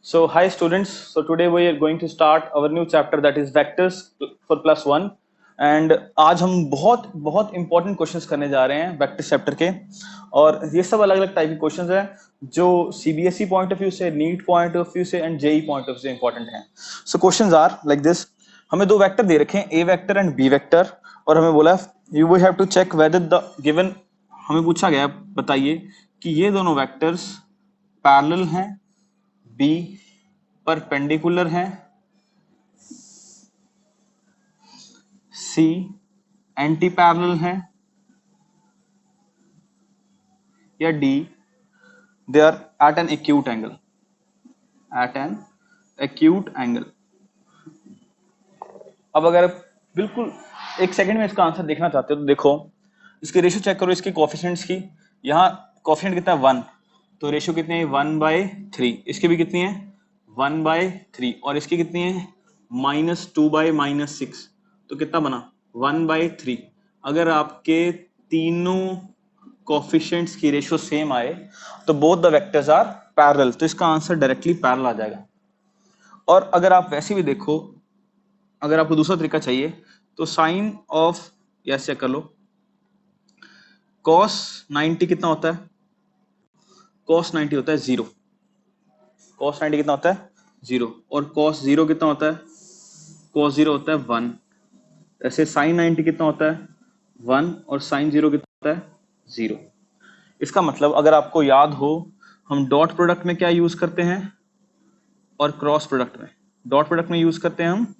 So hi students, so today we are going to start our new chapter that is vectors for +1 and आज हम बहुत बहुत important questions करने जा रहे हैं वेक्टर चैप्टर के। और ये सब अलग अलग टाइप के क्वेश्चंस हैं जो सीबीएसई पॉइंट ऑफ व्यू से, नीट पॉइंट ऑफ व्यू से and JEE point of view से इंपॉर्टेंट हैं। So questions are like this. हमें दो वेक्टर दे रखे हैं, A vector and B vector, और हमें बोला you will have to check whether the given, हमें पूछा गया बताइए कि ये दोनों वेक्टर्स पैरेलल हैं, बी परपेंडिकुलर है, सी एंटी पैरेलल है, या D they are eight an acute angle, at an acute angle. अब अगर बिल्कुल एक सेकंड में इसका आंसर देखना चाहते हो तो देखो, इसकी रेशियो चेक करो, इसके कोफिशिएंट्स की। यहाँ कोफिशिएंट कितना है 1, तो रेशियो कितनी है 1/3। इसकी भी कितनी है 1/3, और इसकी कितनी है -2/-6, तो कितना बना 1/3। अगर आपके तीनों कोफिशिएंट्स की रेशियो सेम आए तो both the vectors are parallel, तो इसका आंसर डायरेक्टली पैरेलल आ जाएगा। और अगर आप वैसे भी देखो, अगर आपको दूसरा तरीका चाहिए तो साइन ऑफ यस चेक कर लो, cos 90 कितना होता है, cos 90 होता है 0, cos 90 कितना होता है 0, और cos 0 कितना होता है, cos 0 होता है 1। ऐसे sin 90 कितना होता है 1, और sin 0 कितना होता है 0। इसका मतलब अगर आपको याद हो, हम डॉट प्रोडक्ट में क्या यूज करते हैं और क्रॉस प्रोडक्ट में, डॉट प्रोडक्ट में यूज करते हैं हम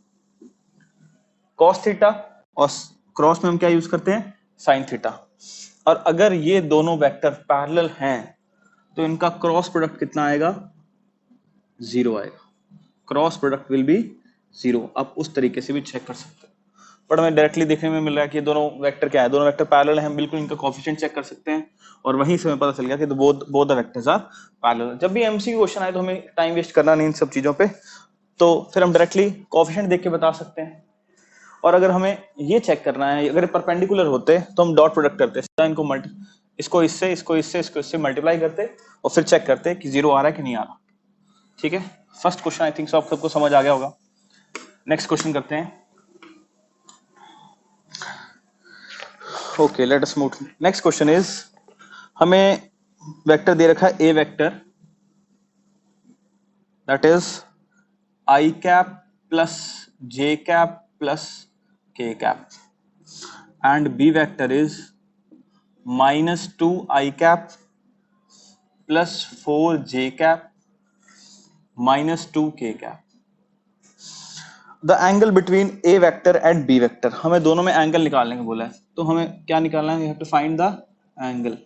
cos थीटा, और क्रॉस में हम क्या यूज करते हैं sin थीटा। और अगर ये दोनों वेक्टर पैरेलल हैं तो इनका क्रॉस प्रोडक्ट कितना आएगा 0 आएगा, क्रॉस प्रोडक्ट विल बी 0। आप उस तरीके से भी चेक कर सकते हैं, बट हमें डायरेक्टली देखने में मिल रहा है कि दोनों वेक्टर क्या है, दोनों वेक्टर पैरेलल हैं, बिल्कुल इनका कोफिशिएंट चेक कर सकते हैं, और वहीं से हमें पता चल गया कि both the vectors are parallel. जब भी एमसीक्यू क्वेश्चन आए तो हमें टाइम वेस्ट करना नहीं इन सब चीजों पे, तो फिर हम डायरेक्टली कोफिशिएंट देख के बता सकते हैं। और अगर हमें ये चेक करना है, अगर परपेंडिकुलर होते तो हम डॉट प्रोडक्ट करते, इनको इसको इससे मल्टीप्लाई करते और फिर चेक करते कि 0 आ रहा है कि नहीं आ रहा। ठीक है, first question I think so आप सबको समझ आ गया होगा। नेक्स्ट क्वेश्चन करते हैं। Okay, let us move. Next question is, हमें वेक्टर दे रखा है A vector, that is I cap plus J cap plus K cap, and B vector is -2 I cap plus 4 J cap -2 K cap. The angle between A vector and B vector, हमें दोनों में angle निकालने को बोला है, तो हमें क्या निकालना है, we have to find the angle.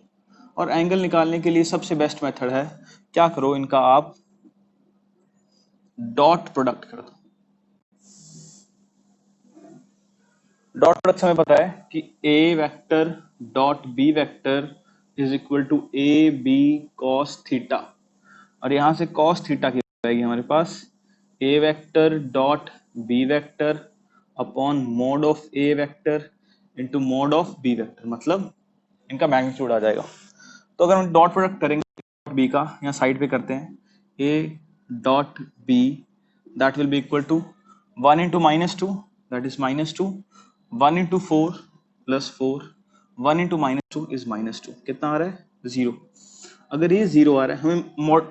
और एंगल निकालने के लिए सबसे बेस्ट मेथड है, क्या करो, इनका आप डॉट प्रोडक्ट कर दो। डॉट प्रोडक्ट हमें पता है कि A vector dot B vector is equal to A B cos theta, और यहां से कॉस थीटा की आएगी हमारे पास A vector dot B vector upon mod of A vector into mod of B vector, मतलब इनका मैग्नीट्यूड आ जाएगा। तो अगर हम डॉट प्रोडक्ट करेंगे बी का, यहाँ साइड पे करते हैं, A dot B that will be equal to 1 into -2 that is -2, 1 into 4 plus 4, 1 into -2 is -2, कितना आ रहा है 0। अगर ये 0 आ रहा है, हमें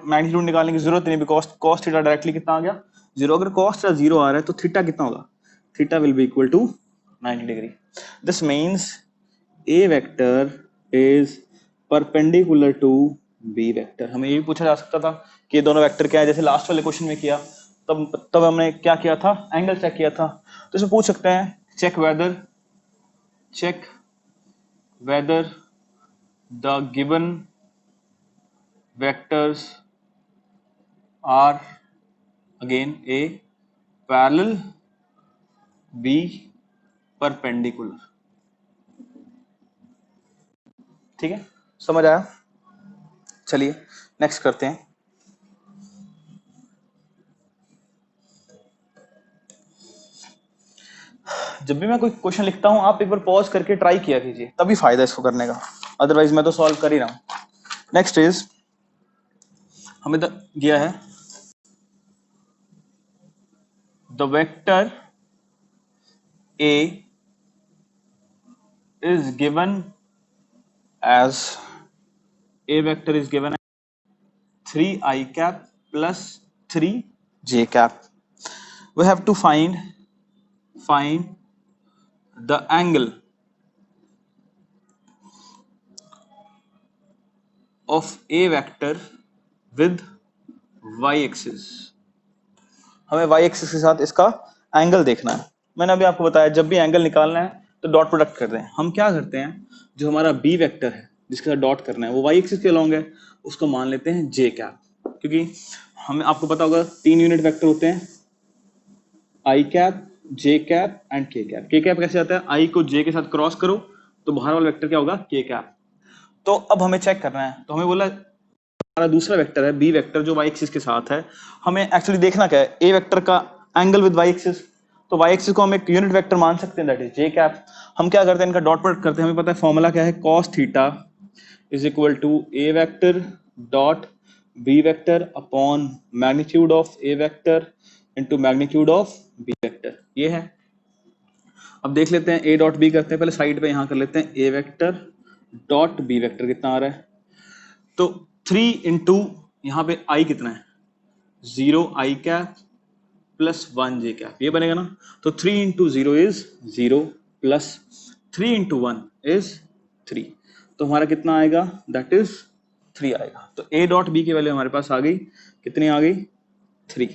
मैग्नीट्यूड निकालने की जरूरत नहीं, बिकॉज cos थीटा डायरेक्टली कितना आ गया 0। अगर cos थीटा 0 आ रहा है तो थीटा कितना होगा, theta will be equal to 90 degree. This means A vector is perpendicular to B vector. हमें ये भी पूछा जा सकता था कि ये दोनों वेक्टर क्या है, जैसे लास्ट वाले क्वेश्चन में किया, तब हमने क्या किया था, एंगल चेक किया था। तो इसमें पूछ सकते हैं check whether the given vectors are again A parallel, B perpendicular। ठीक है, समझ आया। चलिए नेक्स्ट करते हैं। जब भी मैं कोई क्वेश्चन लिखता हूं आप एक बार पॉज करके ट्राई किया कीजिए, तभी फायदा इसको करने का, अदरवाइज मैं तो सॉल्व कर ही रहा हूं। नेक्स्ट इज, हमें दिया है the vector A is given as A vector is given as 3i cap plus 3j cap. We have to find the angle of A vector with y axis. हमें y axis के साथ इसका angle देखना है. मैंने अभी आपको बताया जब भी एंगल निकालना है तो डॉट प्रोडक्ट करते हैं. हम क्या करते हैं, जो हमारा b वेक्टर है जिसके साथ डॉट करना है वो y एक्सिस के अलोंग है, उसको मान लेते हैं j कैप, क्योंकि हमें आपको पता होगा 3 यूनिट वेक्टर होते हैं, i cap, j cap and k cap. k cap कैसे आता है, i को j के साथ क्रॉस करो तो बाहर वाला वेक्टर क्या होगा, k कैप. तो अब हमें चेक करना है, तो हमें बोला हमारा दूसरा वेक्टर है b वेक्टर जो y एक्सिस के साथ है. हमें एक्चुअली देखना क्या है, a वेक्टर का एंगल विद y एक्सिस. तो y एक्सिस को हम एक यूनिट वेक्टर मान सकते हैं, दैट इज j कैप. हम क्या करते हैं, इनका डॉट प्रोडक्ट करते हैं. हमें पता है फॉर्मूला क्या है, cos theta is equal to a vector dot b vector upon magnitude of a vector into magnitude of b vector. ये है. अब देख लेते हैं a डॉट b करते हैं, पहले साइड पे यहां कर लेते हैं a vector dot b vector कितना आ रहा है. तो 3 इंटू यहाँ पे i कितना है, 0 i cap plus 1 j cap, ये बनेगा ना. तो 3 into 0 is 0 plus 3 into 1 is 3. तो हमारा कितना आएगा, दैट इज 3 आएगा. तो a डॉट b की वैल्यू हमारे पास आ गई, कितनी आ गई, 3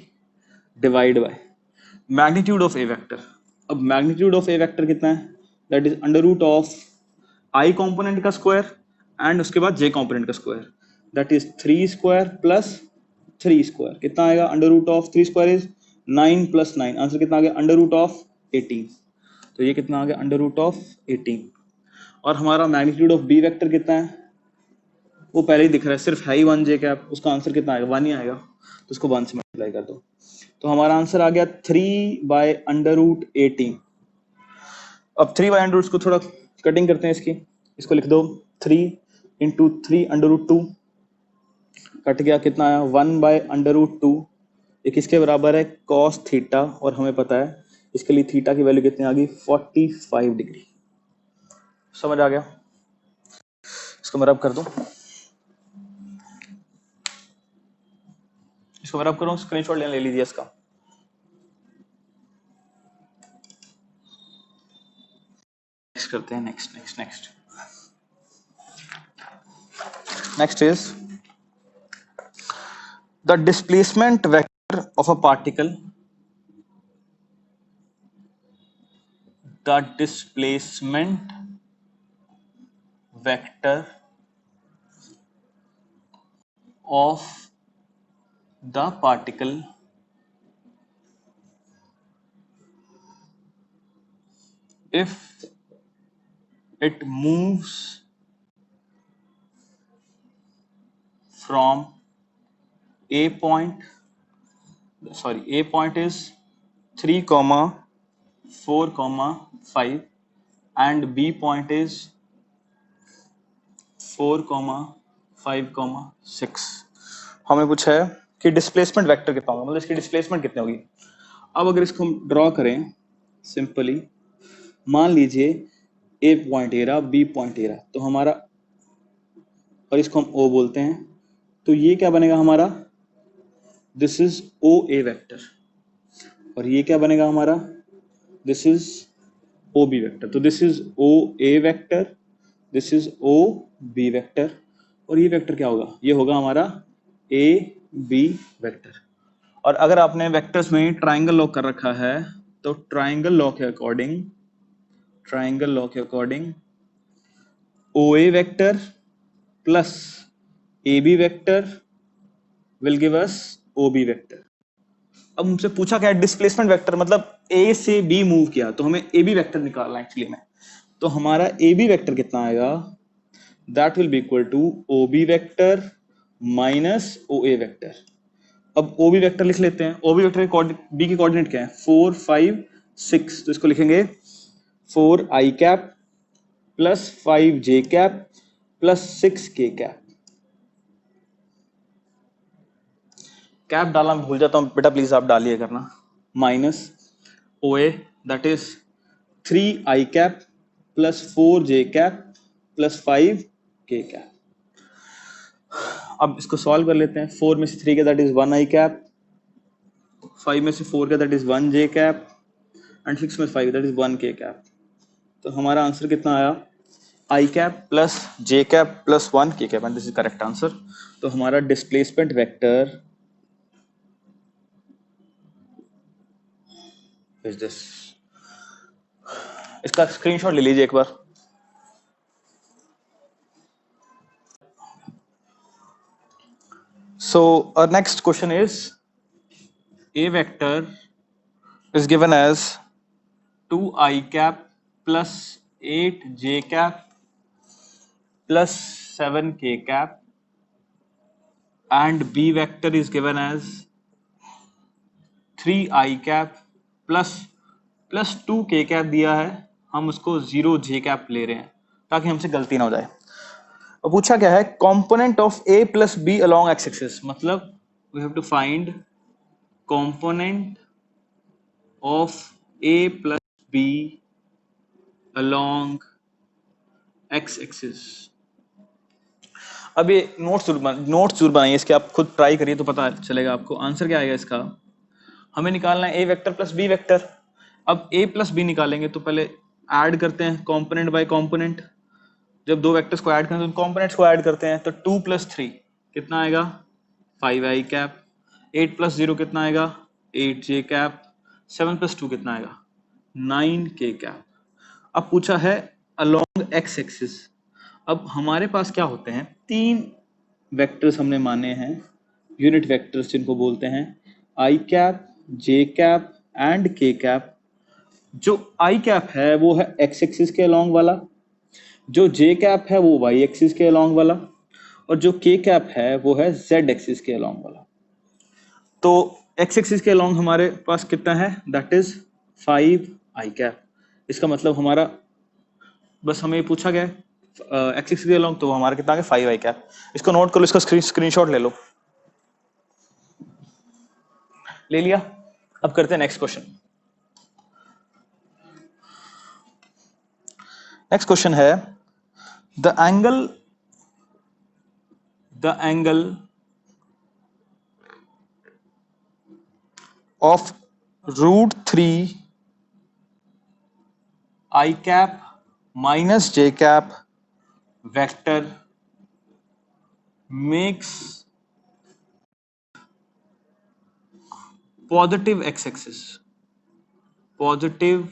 divide by magnitude of a vector. अब मैग्नीट्यूड ऑफ a वेक्टर कितना है, that is under root of i component का स्क्वायर एंड उसके बाद j कॉम्पोनेंट का square, that is 3 square plus 3 square. कितना आएगा, under root of 3 square is 9 plus 9. Answer कितना आ गया, अंडर रूट ऑफ 18. तो ये कितना आ गया, अंडर रूट ऑफ 18. और हमारा मैग्नीट्यूड ऑफ b वेक्टर कितना है, वो पहले ही दिख रहा है, सिर्फ है ही 1 j कैप. उसका आंसर कितना आएगा, 1 ही आएगा. तो उसको 1 से मल्टीप्लाई कर दो. तो हमारा आंसर आ गया 3 बाय अंडर रूट 18. अब 3 बाय अंडर रूट को थोड़ा कटिंग करते हैं इसको लिख दो, 3 इंटू 3 अंडर रूट 2 कट गया, कितना आया, 1 बाय अंडर रूट 2. ये किसके बराबर है, cos थीटा, और हमें पता है इसके लिए थीटा की वैल्यू कितनी आ गई, 45 डिग्री. समझ आ गया. इसको मैं रब कर दूं, इसको मैं रब करूं, स्क्रीनशॉट ले लीजिए इसका. नेक्स्ट करते हैं, next is the displacement vector of a particle. The displacement vector of the particle if it moves from A point is 3, 4, 5 and B point is 4, 5, 6. हमें पूछा है कि डिस्प्लेसमेंट वेक्टर कितना होगा, मतलब इसकी डिस्प्लेसमेंट कितनी होगी. अब अगर इसको हम ड्रॉ करें सिंपली, मान लीजिए A पॉइंट ए रहा, B पॉइंट ए रहा, तो हमारा, और इसको हम O बोलते हैं, तो ये क्या बनेगा हमारा, this is O A vector, और ये क्या बनेगा हमारा, this is O B vector. तो this is O A vector, this is O B vector, और ये वेक्टर क्या होगा, ये होगा हमारा ए बी वेक्टर. और अगर आपने वेक्टर्स में ट्राइंगल लॉ कर रखा है, तो ट्राइंगल लॉ के according O A vector plus A B vector will give us O B vector. अब मुझसे पूछा क्या है, डिस्प्लेसमेंट वेक्टर, मतलब ए से बी मूव किया, तो हमें ए बी वेक्टर निकालना है एक्चुअली में. तो हमारा ए बी वेक्टर कितना आएगा, that will be equal to O B vector minus O A vector. अब ओ बी वेक्टर लिख लेते हैं. ओ बी वेक्टर बी की कोऑर्डिनेट क्या है, 4, 5, 6. तो इसको लिखेंगे 4 I cap plus 5 J cap plus 6 K cap. Cap डालना भूल जाता हूं बेटा, प्लीज आप डालिए करना, minus O A that is 3i cap plus 4j cap plus 5k cap. अब इसको सॉल्व कर लेते हैं। 4 में से 3 का दैट इज 1i कैप, 5 में से 4 का that is 1j cap and 6 में 5 दैट इज 1k कैप। तो हमारा आंसर कितना आया? i cap plus j cap plus 1k cap and this is correct answer. तो हमारा डिस्प्लेसमेंट वेक्टर इज दिस। इसका स्क्रीनशॉट ले लीजिए एक बार। So our next question is a vector is given as 2i cap plus 8j cap plus 7k cap and b vector is given as 3i cap plus 2k cap दिया है, हम उसको 0j cap ले रहे हैं ताकि हमसे गलती ना हो जाए। और पूछा क्या है? Component of a plus B along X axis, मतलब we have to find component of a plus B along X axis. अब ये नोट्स जरूर बनाइए इसके, आप खुद ट्राई करिए तो पता चलेगा आपको। आंसर क्या आएगा इसका? हमें निकालना है a vector plus b vector. अब a प्लस b निकालेंगे तो पहले ऐड करते हैं कंपोनेंट बाय कंपोनेंट। जब दो वेक्टर्स को ऐड करें तो उन कंपोनेंट्स को ऐड करते हैं। तो 2 प्लस 3 कितना आएगा? 5i cap. 8 प्लस 0 कितना आएगा? 8j cap. 7 प्लस 2 कितना आएगा? 9k cap. अब पूछा है अलोंग एक्स एक्सिस। अब हमारे पास क्या होते हैं? 3 वेक्टर्स हमने माने हैं, यूनिट वेक्टर्स जिनको बोलते हैं i cap, j cap and k cap. जो i कैप है वो है x एक्सिस के अलोंग वाला, जो j कैप है वो y एक्सिस के अलोंग वाला, और जो k कैप है वो है z एक्सिस के अलोंग वाला। तो x एक्सिस के अलोंग हमारे पास कितना है? That is 5i cap. इसका मतलब हमारा, बस हमें पूछा गया x एक्सिस के अलोंग, तो हमारा कितना है? 5i cap. इसको नोट कर लो, इसका स्क्रीनशॉट ले लो। ले लिया? अब करते हैं नेक्स्ट क्वेश्चन। नेक्स्ट क्वेश्चन है the angle of √3 i cap minus j cap vector makes positive x axis. Positive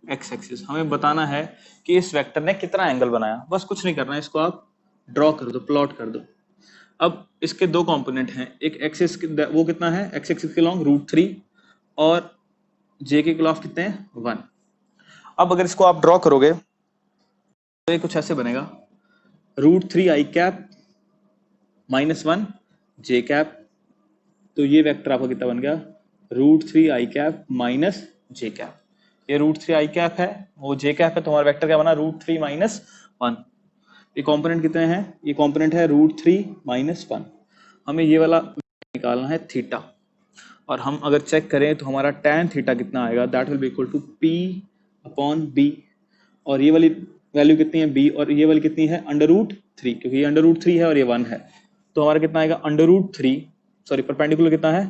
x axis हमें बताना है कि इस वेक्टर ने कितना एंगल बनाया। बस कुछ नहीं करना है, इसको आप ड्रॉ कर दो, प्लॉट कर दो। अब इसके दो कंपोनेंट हैं, एक एक्सिस वो कितना है? x एक्सिस के लॉन्ग √3 और j के खिलाफ कितने हैं? 1। अब अगर इसको आप ड्रॉ करोगे तो ये कुछ ऐसे बनेगा, √3i cap minus 1 j cap. तो ये वेक्टर आपका कितना बन गया? √3i cap minus j cap. ये √3i कैप है, वो j कैप है, तो हमारा वेक्टर क्या बना? √3 माइनस 1। ये कंपोनेंट कितने हैं? ये कंपोनेंट है √3 माइनस 1। हमें ये वाला निकालना है थीटा, और हम अगर चेक करें तो हमारा tan थीटा कितना आएगा? That will be equal to p/b। और ये वाली वैल्यू कितनी है? b। और ये वाली कितनी है? √3, क्योंकि ये √3 है और ये 1 है। तो हमारा कितना आएगा? √3, सॉरी परपेंडिकुलर कितना है?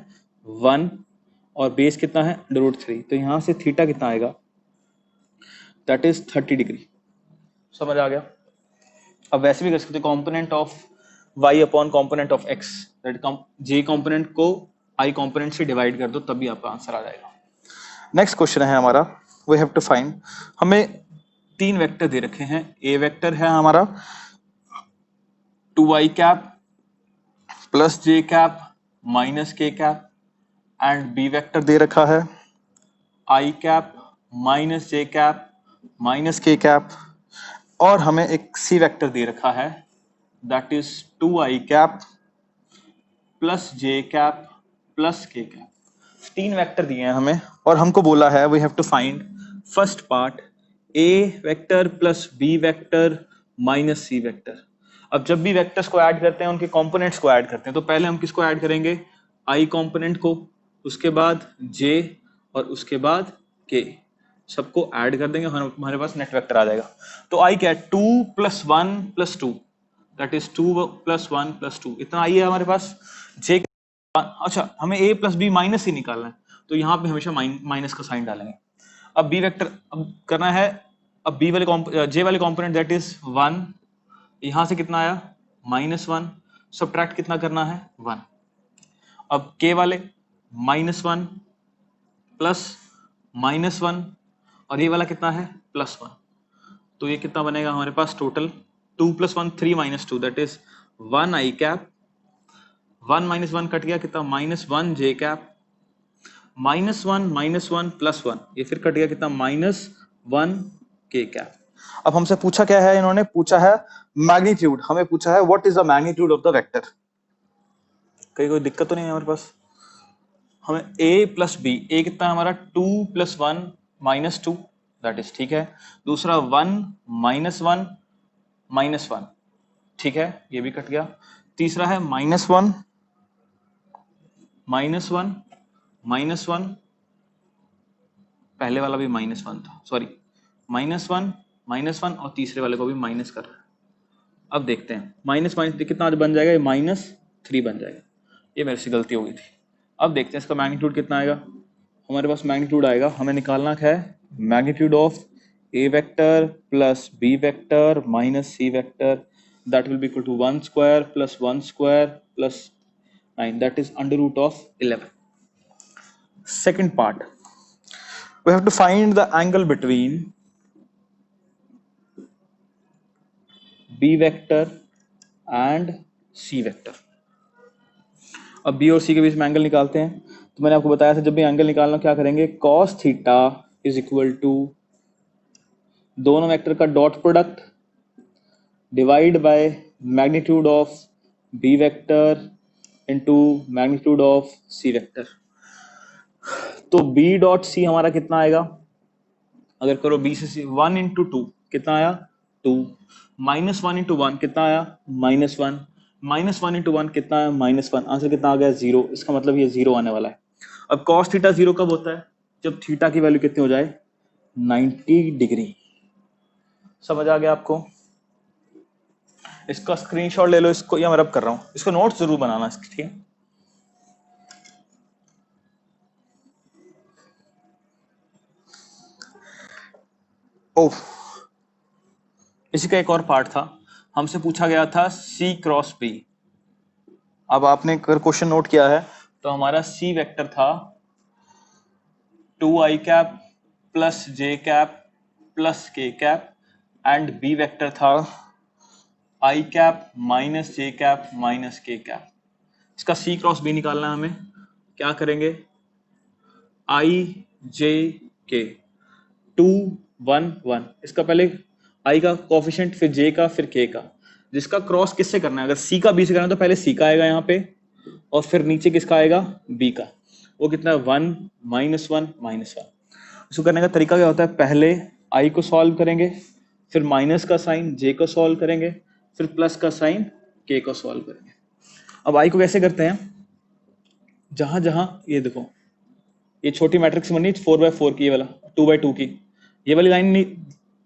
1, और बेस कितना है? √3। तो यहाँ से थीटा कितना आएगा? That is 30 degree. समझ आ गया? अब वैसे भी कर सकते component of y upon component of x, that j component को i कंपोनेंट से डिवाइड कर दो, तभी आपका आंसर आ जाएगा। नेक्स्ट क्वेश्चन है हमारा, वी हैव टू फाइंड। हमें 3 वेक्टर दे रखे हैं। a वेक्टर है हमारा 2i cap plus j cap minus k cap, and b vector दे रखा है i cap minus j cap minus k cap, और हमें एक c वेक्टर दे रखा है that is 2i cap plus j cap plus k cap. 3 vector दिए हैं हमें, और हमको बोला है we have to find first part a vector plus b vector minus c vector. अब जब भी वेक्टर्स को ऐड करते हैं उनके कंपोनेंट्स को ऐड करते हैं, तो पहले हम किसको ऐड करेंगे? i कंपोनेंट को, उसके बाद j, और उसके बाद के, सबको ऐड कर देंगे, हमारे पास नेट वेक्टर आ जाएगा। तो आई क्या है 2 + 1 + 2, दैट इज 2 + 1 + 2, इतना आई है हमारे पास। जे, अच्छा हमें a + b माइनस ही निकालना है, तो यहाँ पे हमेशा माइनस का साइन डालेंगे। अब बी वेक्टर अब करना है, अब बी वाले जे वाले कॉम्पोनेंट दैट इज 1, यहां से कितना आया -1, सब्ट्रैक्ट कितना करना है 1। अब के वाले -1 प्लस -1, और ये वाला कितना है +1, तो ये कितना बनेगा हमारे पास total 2 + 1 3 - 2 that is 1 i cap, 1 - 1 cut गया कितना -1 j कैप, -1 - 1 + 1, ये फिर कट गया कितना -1 k कैप। अब हमसे पूछा क्या है, इन्होंने पूछा है मैग्नीट्यूड, हमें पूछा है what is the magnitude of the vector. कहीं कोई दिक्कत तो नहीं है हमारे पास। हमें a + b, a कितना है हमारा 2 + 1 - 2 दैट इज ठीक है, दूसरा 1 - 1 - 1 ठीक है, ये भी कट गया, तीसरा है -1 -1 -1, पहले वाला भी -1 था, सॉरी -1 -1, और तीसरे वाले को भी माइनस कर रहा है। अब देखते हैं माइनस माइनस कितना बन जाएगा, ये -3 बन जाएगा, ये मेरे से गलती हो गई थी। अब देखते हैं इसका मैग्नीट्यूड कितना आएगा, हमारे पास मैग्नीट्यूड आएगा, हमें निकालना क्या है, magnitude of a vector plus b vector minus c vector, that will be equal to 1 square plus 1 square plus 9, that is √11. Second part, we have to find the angle between b vector and c vector. अब b और c के बीच में angle निकालते हैं। तो मैंने आपको बताया था जब भी एंगल निकालना क्या करेंगे, cos theta is equal to दोनों वेक्टर का dot product divide by magnitude of b vector into magnitude of c vector. तो b डॉट c हमारा कितना आएगा, अगर करो b से c 1 × 2 कितना आया 2, -1 × 1 कितना आया -1, -1 × 1 कितना आया -1, आंसर कितना आ गया 0, इसका मतलब ये 0 आने वाला है। अब cos थीटा 0 कब होता है, जब थीटा की वैल्यू कितनी हो जाए 90 डिग्री। समझ आ गया आपको, इसका स्क्रीनशॉट ले लो, इसको या मैं रब कर रहा हूं, इसको नोट्स जरूर बनाना इसकी, ठीक है। ओह, इसी का एक और पार्ट था, हमसे पूछा गया था C क्रॉस B। अब आपने अगर क्वेश्चन नोट किया है तो हमारा C वेक्टर था 2i cap plus j cap plus k cap, and B vector था i cap minus j cap minus k cap. इसका C क्रॉस B निकालना है हमें, क्या करेंगे, i j k 2 1 1, इसका पहले i का कोफिशिएंट फिर j का फिर k का, जिसका क्रॉस किससे करना है, अगर c का b से करना है तो पहले c का आएगा यहाँ पे, और फिर नीचे किसका आएगा b का, वो कितना है 1 -1 -1। इसको करने का तरीका क्या होता है, पहले i को सॉल्व करेंगे, फिर माइनस का साइन j को सॉल्व करेंगे, फिर प्लस का साइन k को सॉल्व करेंगे। अब i को कैसे करते हैं, जहां जहां ये देखो ये छोटी मैट्रिक्स बनी 4/4 की, ये वाला 2/2 की, ये वाली लाइन नहीं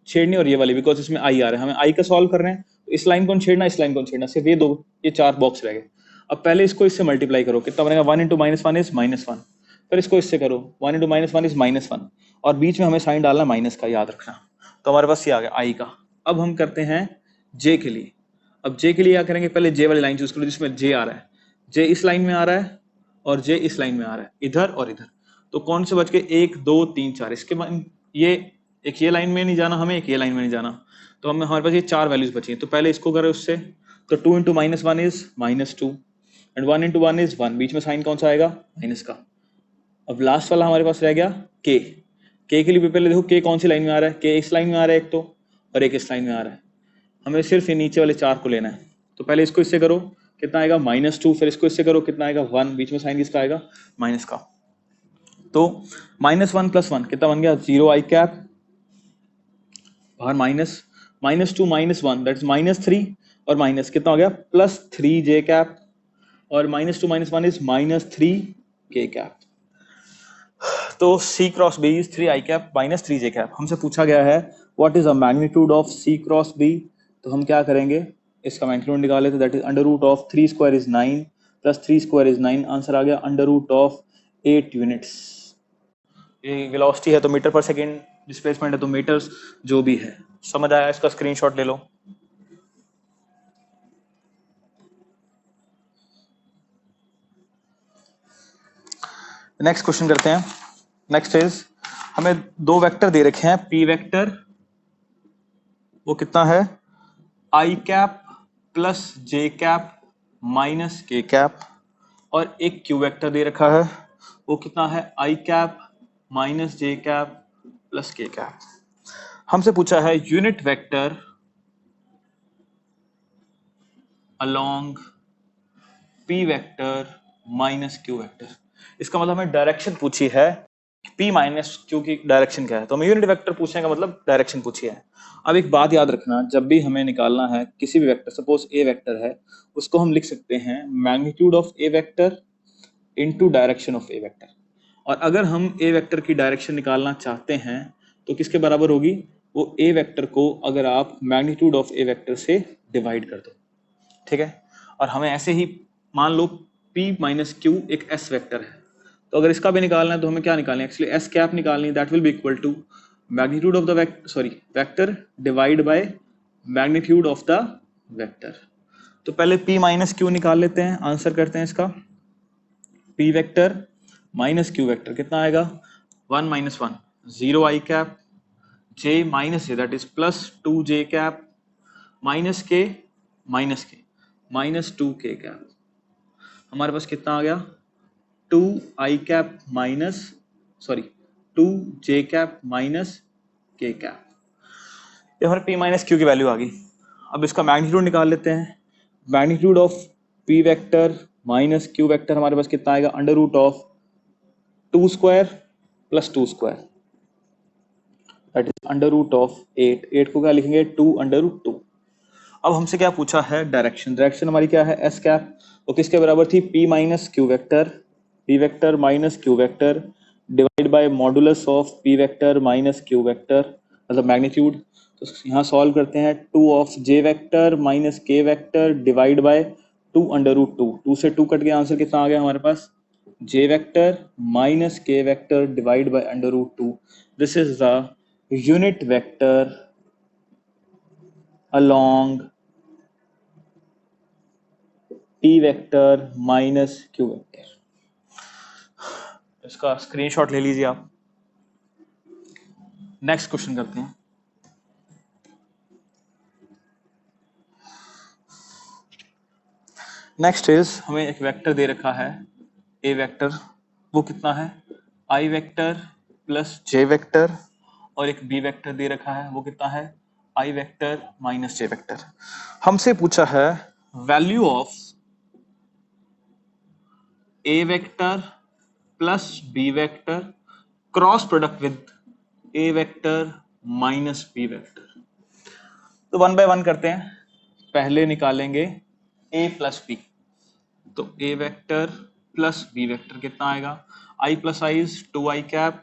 छेड़नी और ये वाली, बिकॉज इसमें आई आ रहा है, हमें आई का सॉल्व कर रहे हैं, तो इस लाइन को छेड़ना, इस लाइन को छेड़ना, सिर्फ ये दो, ये 4 बॉक्स रह गए। अब पहले इसको इससे मल्टीप्लाई करो, कितना बनेगा 1 × -1 इज -1, फिर इसको इससे करो 1 × -1 इज -1, और बीच में हमें साइन डालना माइनस का, याद रखना। तो हमारे पास ये आ गया आई का। अब हम करते हैं जे के लिए। अब जे के लिए क्या करेंगे, पहले जे वाली लाइन चूज करो जिसमें जे आ रहा है, जे इस लाइन में आ रहा है और जे इस लाइन में आ रहा है, इधर और इधर, तो कौन से बच के 1 2 3 4, इसके बाद ये एक ये लाइन में नहीं जाना हमें, एक ये लाइन में नहीं जाना, तो हमारे पास ये 4 वैल्यूज बची हैं। तो पहले इसको करें उससे, तो 2 × -1 इज -2 एंड 1 × 1 इज 1, बीच में साइन कौन सा आएगा माइनस का। अब लास्ट वाला हमारे पास रह गया के के लिए पहले देखो के कौन सी लाइन में आ रहा है, के इस लाइन में आ रहा है एक तो, और एक इस लाइन में आ रहा है, हमें सिर्फ ये नीचे वाले 4 को लेना है। तो पहले इसको इससे करो कितना आएगा -2, फिर इसको इससे करो कितना आएगा 1, बीच में साइन किसका आएगा माइनस का। तो -1 + 1 कितना बन गया 0 i कैप, बाहर माइनस, -2 -1 दैट इज -3, और माइनस कितना हो गया +3 j कैप, और -2 - 1 इज -3 k कैप। तो C cross B is 3 i cap minus 3 j cap. हमसे पूछा गया है what is the magnitude of C cross B, तो हम क्या करेंगे, इसका मैग्नीट्यूड निकाले तो that is under root of 3 square is 9 plus 3 square is 9, answer आ गया अंडर रूट ऑफ 8 यूनिट्स। ये वेलोसिटी है तो मीटर पर सेकेंड, डिस्प्लेसमेंट है तो मीटर्स, जो भी है। समझ आया, इसका स्क्रीनशॉट ले लो। नेक्स्ट क्वेश्चन करते हैं। नेक्स्ट इज हमें दो वेक्टर दे रखे हैं, पी वेक्टर वो कितना है आई cap plus J cap minus के कैप, और एक क्यू वेक्टर दे रखा है वो कितना है आई कैप माइनस जे कैप प्लस के कैप। हमसे पूछा है unit vector along P vector minus Q vector. इसका मतलब हमें डायरेक्शन पूछी है, P माइनस क्यू की डायरेक्शन क्या है, तो हमें यूनिट वेक्टर पूछने का मतलब डायरेक्शन पूछी है। अब एक बात याद रखना, जब भी हमें निकालना है किसी भी वेक्टर, सपोज ए वेक्टर है, उसको हम लिख सकते हैं magnitude of A vector into direction of A vector. और अगर हम ए वेक्टर की डायरेक्शन निकालना चाहते हैं तो किसके बराबर होगी, वो ए वेक्टर को अगर आप मैग्नीट्यूड ऑफ ए वेक्टर से डिवाइड कर दो, ठीक है। और हमें ऐसे ही मान लो P माइनस क्यू एक S वेक्टर है, तो अगर इसका भी निकालना है तो हमें क्या निकालना है, एक्चुअली S कैप निकालनी है, that will be equal to magnitude of the vector divide by magnitude of the vector. तो पहले P माइनस क्यू निकाल लेते हैं, आंसर करते हैं इसका। P vector minus Q vector कितना आएगा, 1 minus 1 0 I cap, J minus J that is plus 2 J cap minus के माइनस 2 के कैप। हमारे पास कितना आ गया 2 I cap minus 2 J cap minus के कैप। ये हमारे P माइनस क्यू की वैल्यू आ गई। अब इसका मैग्नीट्यूड निकाल लेते हैं। Magnitude of P vector minus Q vector हमारे पास कितना आएगा, under root of 2 square plus 2 square that is under root of 8 को क्या लिखेंगे 2 अंडर रूट 2। अब हमसे क्या पूछा है डायरेक्शन हमारी क्या है एस कैप, वो किसके बराबर थी P minus Q vector, P vector minus Q vector divide by modulus of P vector minus Q vector, मतलब मैग्नीट्यूड। तो यहाँ सॉल्व करते हैं 2 of J vector minus K vector divide by 2 under root 2, 2 से 2 कट गया, answer कितना आ गया हमारे पास J vector minus K vector divide by under root 2। This is the unit vector along P vector minus Q vector. इसका screenshot ले लीजिए आप। नेक्स्ट क्वेश्चन करते हैं। नेक्स्ट इज हमें एक वेक्टर दे रखा है ए वेक्टर, वो कितना है I vector plus J vector, और एक बी वेक्टर दे रखा है वो कितना है I vector minus J vector. हमसे पूछा है value of A vector plus B vector cross product with A vector minus B vector. तो वन बाय वन करते हैं। पहले निकालेंगे ए प्लस बी, तो A vector plus B vector कितना आएगा, I plus I is 2 I cap,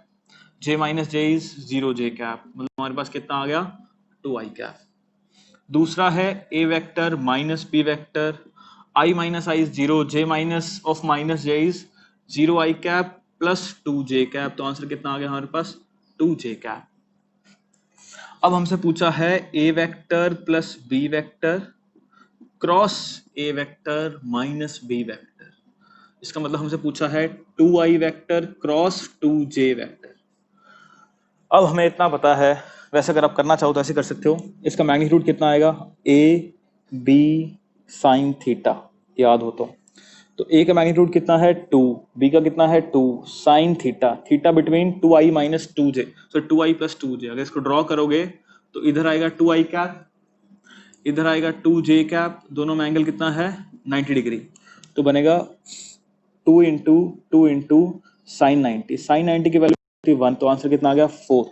J minus J is 0 J cap, मतलब हमारे पास कितना आ गया 2 आई कैप। दूसरा है A vector minus B vector, I minus I is 0, J minus of minus J is 0 I cap plus 2 J cap, तो answer कितना आ गया हमारे पास 2 जे कैप। अब हमसे पूछा है A vector plus B vector cross A vector minus B vector. इसका मतलब हमसे पूछा है 2 I vector cross 2 J vector. अब हमें इतना पता है, वैसे अगर आप करना चाहो तो ऐसे कर सकते हो। इसका मैग्नीट्यूड कितना आएगा ए बी साइन थीटा, याद हो तो ए का मैग्नीट्यूड कितना है 2, बी का कितना है 2 साइन थीटा, थीटा बिटवीन 2 आई माइनस 2 जे, सो 2 आई प्लस 2 जे। अगर इसको ड्रॉ करोगे तो इधर आएगा 2 आई कैप, इधर आएगा 2 जे कैप, दोनों में एंगल कितना है 90 डिग्री, तो बनेगा 2 इंटू साइन 90, साइन 90 की वैल्यू 1, तो आंसर कितना आ गया 4।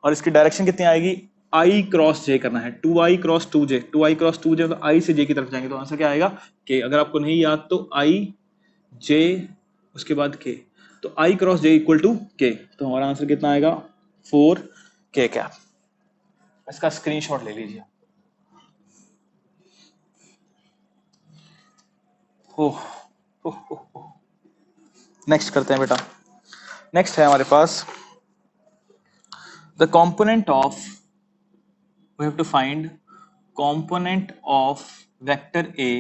और इसकी डायरेक्शन कितनी आएगी आई क्रॉस जे करना है, 2 आई क्रॉस 2 जे, 2 आई क्रॉस 2 जे, तो आई से जे की तरफ जाएंगे, तो आंसर क्या आएगा के। अगर आपको नहीं याद तो आई जे उसके बाद के, तो I cross J equal to K, तो हमारा आंसर कितना आएगा 4K कैप। इसका स्क्रीनशॉट ले लीजिए। नेक्स्ट करते हैं बेटा। नेक्स्ट है हमारे पास the component of, we have to find component of vector A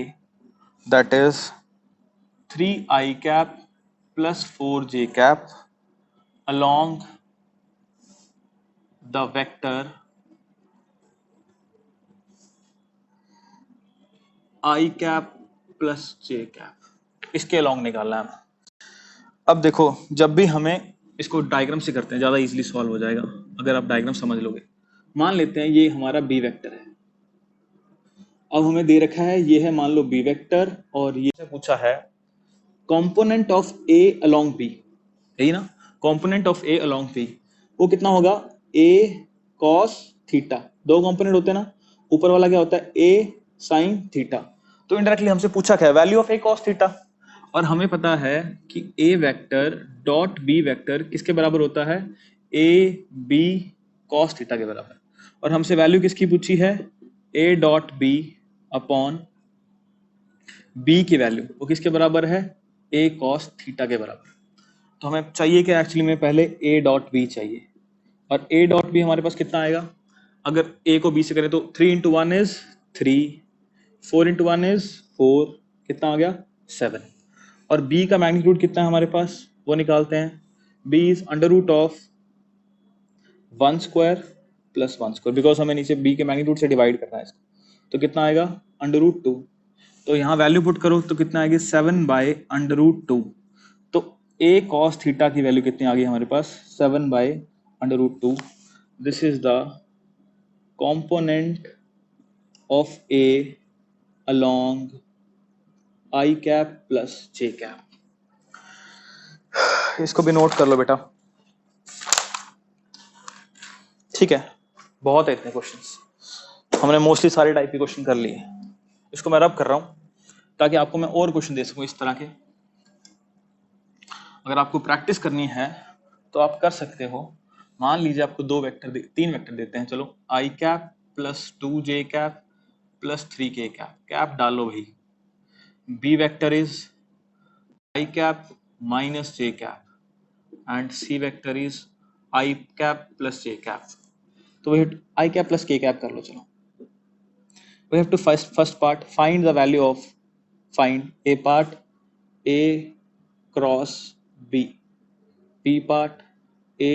that is 3I cap plus 4J cap along the vector I cap plus J cap, इसके along निकालना है। अब देखो, जब भी हमें इसको डायग्राम से करते हैं ज्यादा इजीली सॉल्व हो जाएगा अगर आप डायग्राम समझ लोगे। मान लेते हैं ये हमारा बी वेक्टर है, अब हमें दे रखा है ये है मान लो बी वेक्टर, और ये पूछा है component of A along B, यही ना, component of A along B, वो कितना होगा ए कॉस थीटा, दो कंपोनेंट होते हैं ना, ऊपर वाला क्या होता है ए साइन थीटा, तो इनडायरेक्टली हमसे पूछा क्या है value of A cos theta, और हमें पता है कि A vector dot B vector किसके बराबर होता है ए बी कॉस थीटा के बराबर, और हमसे वैल्यू किसकी पूछी है A dot B upon B की वैल्यू वो किसके बराबर है ए कॉस थीटा के बराबर। तो हमें चाहिए कि एक्चुअली में पहले ए डॉट बी चाहिए, और ए डॉट बी हमारे पास कितना आएगा, अगर ए को बी से करें तो 3 into 1 is 3, 4 into 1 is 4, कितना आ गया 7, और बी का मैग्नीट्यूड कितना है हमारे पास वो निकालते हैं, B is under root of 1 square plus 1 square, because हमें नीचे बी के मैग्नीट्यूड से डिवाइड करना है इसको, तो कितना आएगा अंडर रूट 2, तो यहाँ वैल्यू पुट करो तो कितना आएगी 7/√2, तो ए कॉस थीटा की वैल्यू कितनी आ गई हमारे पास 7/√2, this is the component of A along I cap plus J cap. इसको भी नोट कर लो बेटा, ठीक है, बहुत है इतने क्वेश्चंस, हमने मोस्टली सारे टाइप के क्वेश्चन कर लिए। इसको मैं रब कर रहा हूं ताकि आपको मैं और क्वेश्चन दे सकूं इस तरह के, अगर आपको प्रैक्टिस करनी है तो आप कर सकते हो। मान लीजिए आपको तीन वेक्टर देते हैं, चलो I cap plus 2J cap plus 3K cap, cap डालो भाई, B vector is I cap minus J cap and C vector is I cap plus J cap, तो वही I cap plus K cap कर लो। चलो we have to first part find the value of, find a part A cross B, B part A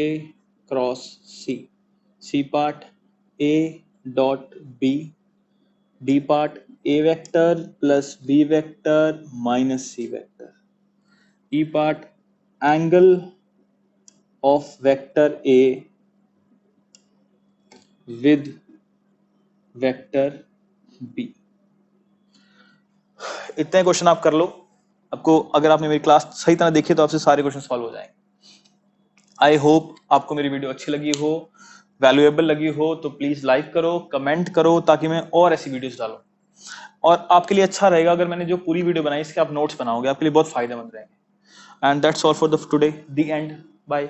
cross C, C part A dot B, D part A vector plus B vector minus C vector, E part angle of vector A with vector B। इतने question आप कर लो, आपको अगर आपने मेरी class सही तरह देखी तो आपसे सारे क्वेश्चन सॉल्व हो जाएंगे। आई होप आपको मेरी वीडियो अच्छी लगी हो, वैल्यूएबल लगी हो, तो प्लीज लाइक करो, कमेंट करो, ताकि मैं और ऐसी वीडियोस डालूं। और आपके लिए अच्छा रहेगा अगर मैंने जो पूरी वीडियो बनाई इसके आप नोट्स बनाओगे, आपके लिए बहुत फायदेमंद रहेंगे। And that's all for the today, the end, bye.